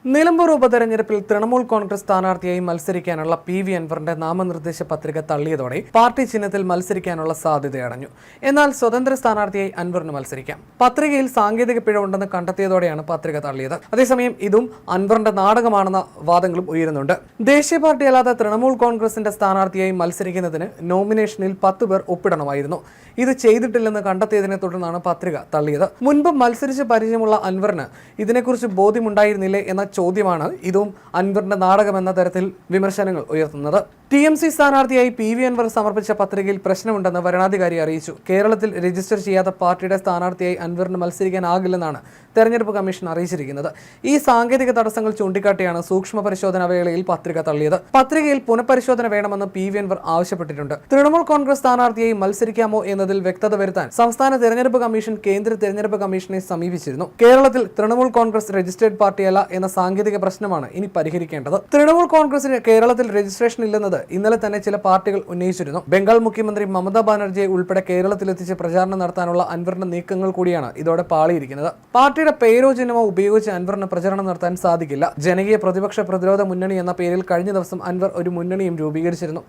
നിലമ്പൂർ ഉപതെരഞ്ഞെടുപ്പിൽ തൃണമൂൽ കോൺഗ്രസ് സ്ഥാനാർത്ഥിയായി മത്സരിക്കാനുള്ള PV അൻവറിന്റെ നാമനിർദ്ദേശ പത്രിക തള്ളിയതോടെ പാർട്ടി ചിഹ്നത്തിൽ മത്സരിക്കാനുള്ള സാധ്യതയടഞ്ഞു. എന്നാൽ സ്വതന്ത്ര സ്ഥാനാർത്ഥിയായി അൻവറിന് മത്സരിക്കാം. പത്രികയിൽ സാങ്കേതിക പിഴവുണ്ടെന്ന് കണ്ടെത്തിയതോടെയാണ് പത്രിക തള്ളിയത്. അതേസമയം ഇതും അൻവറിന്റെ നാടകമാണെന്ന വാദങ്ങളും ഉയരുന്നുണ്ട്. ദേശീയ പാർട്ടി അല്ലാതെ തൃണമൂൽ കോൺഗ്രസിന്റെ സ്ഥാനാർത്ഥിയായി മത്സരിക്കുന്നതിന് നോമിനേഷനിൽ 10 പേർ ഒപ്പിടണമായിരുന്നു. ഇത് ചെയ്തിട്ടില്ലെന്ന് കണ്ടെത്തിയതിനെ തുടർന്നാണ് പത്രിക തള്ളിയത്. മുൻപ് മത്സരിച്ച് പരിചയമുള്ള അൻവറിന് ഇതിനെക്കുറിച്ച് ബോധ്യമുണ്ടായിരുന്നില്ലേ എന്ന ചോദ്യമാണ് ഇതും അൻവറിന്റെ നാടകമെന്ന തരത്തിൽ വിമർശനങ്ങൾ ഉയർത്തുന്നത്. TMC സ്ഥാനാർത്ഥിയായി PV അൻവർ സമർപ്പിച്ച പത്രികയിൽ പ്രശ്നമുണ്ടെന്ന് വരണാധികാരി അറിയിച്ചു. കേരളത്തിൽ രജിസ്റ്റർ ചെയ്യാത്ത പാർട്ടിയുടെ സ്ഥാനാർത്ഥിയായി അൻവറിന് മത്സരിക്കാനാകില്ലെന്നാണ് തെരഞ്ഞെടുപ്പ് കമ്മീഷൻ അറിയിച്ചിരിക്കുന്നത്. ഈ സാങ്കേതിക തടസ്സങ്ങൾ ചൂണ്ടിക്കാട്ടിയാണ് സൂക്ഷ്മ പരിശോധന വേളയിൽ പത്രിക തള്ളിയത്. പത്രികയിൽ പുനഃപരിശോധന വേണമെന്ന് PV അൻവർ ആവശ്യപ്പെട്ടിട്ടുണ്ട്. തൃണമൂൽ കോൺഗ്രസ് സ്ഥാനാർത്ഥിയായി മത്സരിക്കാമോ എന്നതിൽ വ്യക്തത വരുത്താൻ സംസ്ഥാന തെരഞ്ഞെടുപ്പ് കമ്മീഷൻ കേന്ദ്ര തെരഞ്ഞെടുപ്പ് കമ്മീഷനെ സമീപിച്ചിരുന്നു. കേരളത്തിൽ തൃണമൂൽ കോൺഗ്രസ് രജിസ്റ്റേർഡ് പാർട്ടിയല്ല എന്ന സാങ്കേതിക പ്രശ്നമാണ് ഇനി പരിഹരിക്കേണ്ടത്. തൃണമൂൽ കോൺഗ്രസിന് കേരളത്തിൽ രജിസ്ട്രേഷൻ ഇല്ലെന്നത് ഇന്നലെ തന്നെ ചില പാർട്ടികൾ ഉന്നയിച്ചിരുന്നു. ബംഗാൾ മുഖ്യമന്ത്രി മമതാ ബാനർജിയെ ഉൾപ്പെടെ കേരളത്തിലെത്തിച്ച് പ്രചാരണം നടത്താനുള്ള അൻവറിന്റെ നീക്കങ്ങൾ കൂടിയാണ് ഇതോടെ പാളിയിരിക്കുന്നത്. പാർട്ടിയുടെ പേരോ ചിഹ്നമോ ഉപയോഗിച്ച് അൻവറിന് പ്രചരണം നടത്താൻ സാധിക്കില്ല. ജനകീയ പ്രതിപക്ഷ പ്രതിരോധ മുന്നണി എന്ന പേരിൽ കഴിഞ്ഞ ദിവസം അൻവർ ഒരു മുന്നണിയും രൂപീകരിച്ചിരുന്നു.